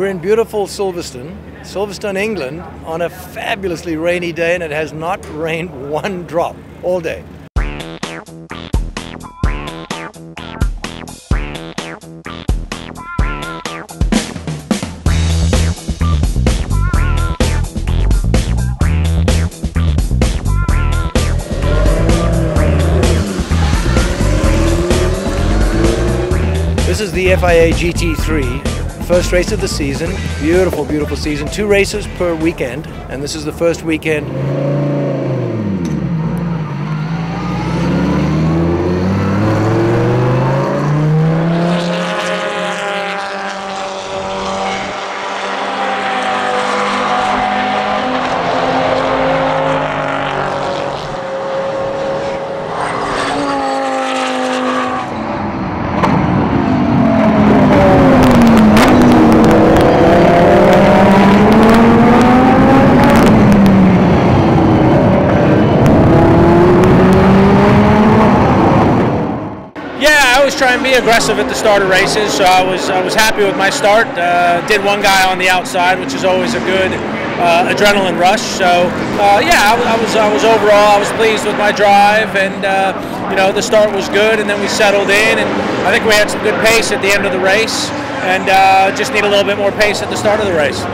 We're in beautiful Silverstone, England, on a fabulously rainy day, and it has not rained one drop all day. This is the FIA GT3, first race of the season. Beautiful, beautiful season. 2 races per weekend, and this is the first weekend. Try and be aggressive at the start of races, so I was happy with my start. Did one guy on the outside, which is always a good adrenaline rush. So yeah, I was overall I was pleased with my drive, and you know, the start was good, and then we settled in, and I think we had some good pace at the end of the race, and just need a little bit more pace at the start of the race.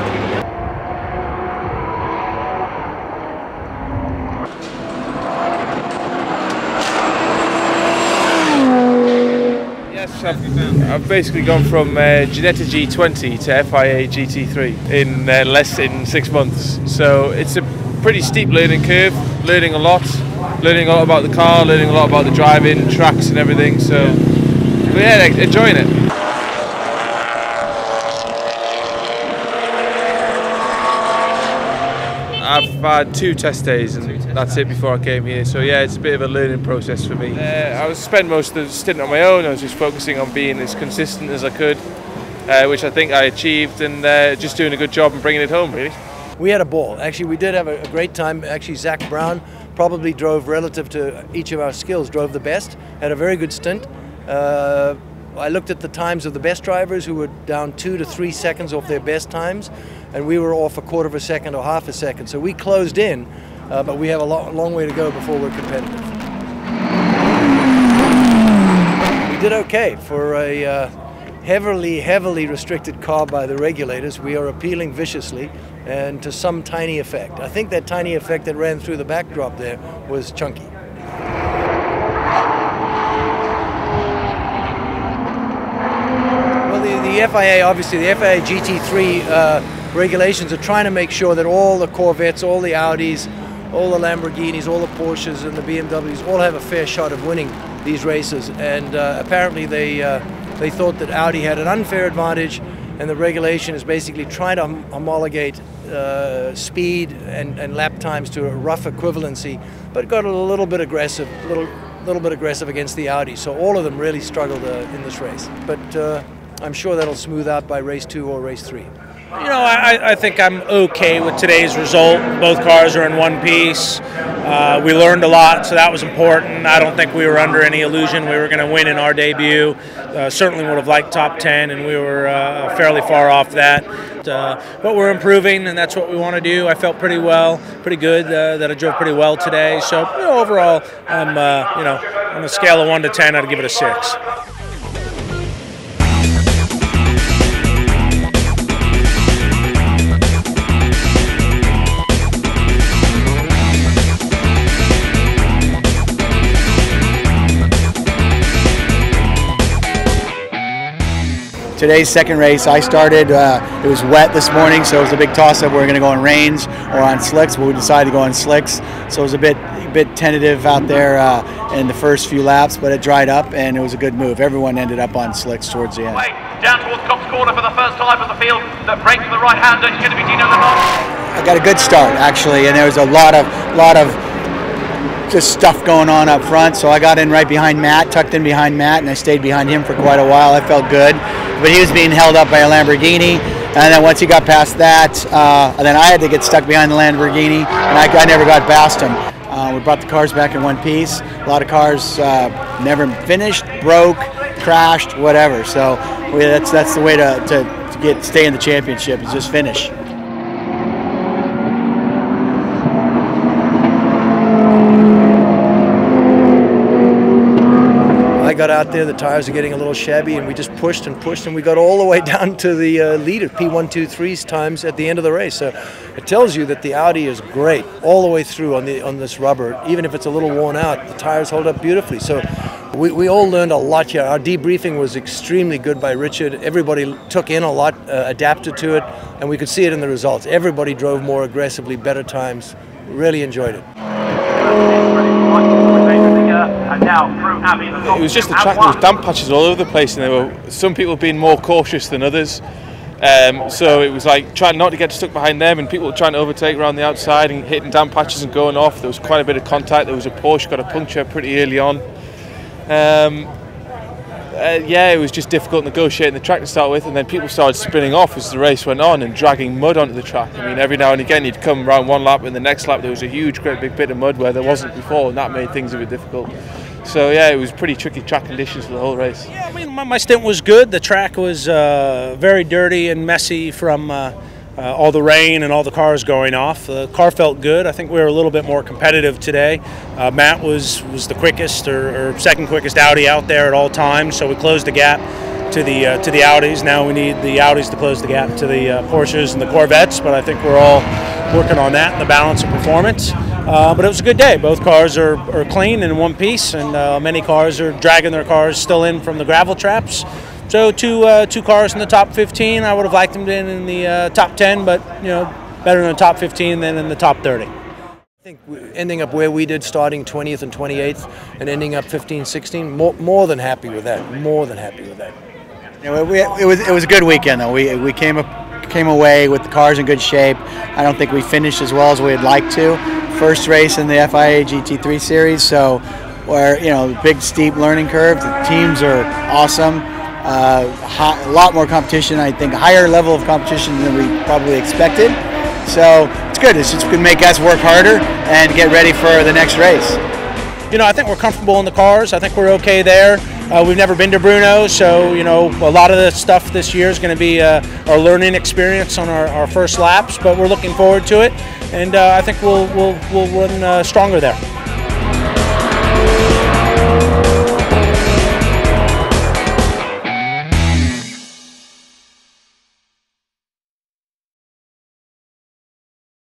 I've basically gone from Ginetta G20 to FIA GT3 in less than 6 months. So it's a pretty steep learning curve, learning a lot about the car, learning a lot about the driving, tracks and everything. So yeah, enjoying it. I've had 2 test days and that's it before I came here, so yeah, it's a bit of a learning process for me. I spent most of the stint on my own. I was just focusing on being as consistent as I could, which I think I achieved, and just doing a good job and bringing it home, really. We had a ball. Actually, we did have a great time. Actually, Zach Brown probably drove, relative to each of our skills, drove the best, had a very good stint. I looked at the times of the best drivers who were down 2 to 3 seconds off their best times, and we were off a quarter of a second or half a second. So we closed in, but we have a long way to go before we're competitive. We did okay for a heavily restricted car by the regulators. We are appealing viciously and to some tiny effect. I think that tiny effect that ran through the backdrop there was chunky. The FIA, obviously, the FIA GT3 regulations are trying to make sure that all the Corvettes, all the Audis, all the Lamborghinis, all the Porsches and the BMWs all have a fair shot of winning these races. And apparently they thought that Audi had an unfair advantage, and the regulation is basically trying to homologate speed and lap times to a rough equivalency, but got a little bit aggressive, little bit aggressive against the Audi. So all of them really struggled in this race. But I'm sure that'll smooth out by race 2 or race 3. You know, I think I'm okay with today's result. Both cars are in one piece. We learned a lot, so that was important. I don't think we were under any illusion we were going to win in our debut. Certainly would have liked top 10, and we were fairly far off that. But we're improving, and that's what we want to do. I felt pretty good that I drove pretty well today. So, you know, overall, I'm, you know, on a scale of 1 to 10, I'd give it a 6. Today's second race, I started, it was wet this morning, so it was a big toss-up. We're going to go on rains or on slicks, but we decided to go on slicks. So it was a bit tentative out there in the first few laps, but it dried up and it was a good move. Everyone ended up on slicks towards the end. Down towards Cops Corner for the first time on the field. The break to the right-hander is going to be Dino Lamont. I got a good start, actually, and there was a lot of just stuff going on up front, so I got in right behind Matt, tucked in behind Matt, and I stayed behind him for quite a while. I felt good, but he was being held up by a Lamborghini, and then once he got past that, and then I had to get stuck behind the Lamborghini, and I never got past him. We brought the cars back in one piece. A lot of cars never finished, broke, crashed, whatever. So that's the way to to stay in the championship is just finish. I got out there, the tires are getting a little shabby, and we just pushed, and we got all the way down to the leader, P123's times at the end of the race. So it tells you that the Audi is great all the way through on this rubber. Even if it's a little worn out, the tires hold up beautifully. So we all learned a lot here. Our debriefing was extremely good by Richard. Everybody took in a lot, adapted to it, and we could see it in the results. Everybody drove more aggressively, better times. Really enjoyed it. It was just the track. There was damp patches all over the place, and there were some people being more cautious than others. So it was like trying not to get stuck behind them, and people were trying to overtake around the outside and hitting damp patches and going off. There was quite a bit of contact. There was a Porsche got a puncture pretty early on. Yeah, it was just difficult negotiating the track to start with, and then people started spinning off as the race went on and dragging mud onto the track. I mean, every now and again you'd come around one lap, and the next lap there was a huge, great big bit of mud where there wasn't before, and that made things a bit difficult. So yeah, it was pretty tricky track conditions for the whole race. Yeah, I mean, my stint was good. The track was very dirty and messy from all the rain and all the cars going off. The car felt good. I think we were a little bit more competitive today. Matt was the quickest or second quickest Audi out there at all times, so we closed the gap to the Audis. Now we need the Audis to close the gap to the Porsches and the Corvettes, but I think we're all working on that and the balance of performance. But it was a good day. Both cars are clean and in one piece, and many cars are dragging their cars still in from the gravel traps. So two cars in the top 15. I would have liked them to be in the top 10, but better in the top 15 than in the top 30. I think ending up where we did, starting 20th and 28th, and ending up 15, 16, more than happy with that. More than happy with that. It was a good weekend though. We came away with the cars in good shape. I don't think we finished as well as we'd like to. First race in the FIA GT3 series, so we're big steep learning curve. The teams are awesome. A lot more competition, I think, a higher level of competition than we probably expected. So it's good. It's just going to make us work harder and get ready for the next race. I think we're comfortable in the cars. I think we're okay there. We've never been to Bruno, so a lot of the stuff this year is going to be our learning experience on our first laps. But we're looking forward to it, and I think we'll run stronger there.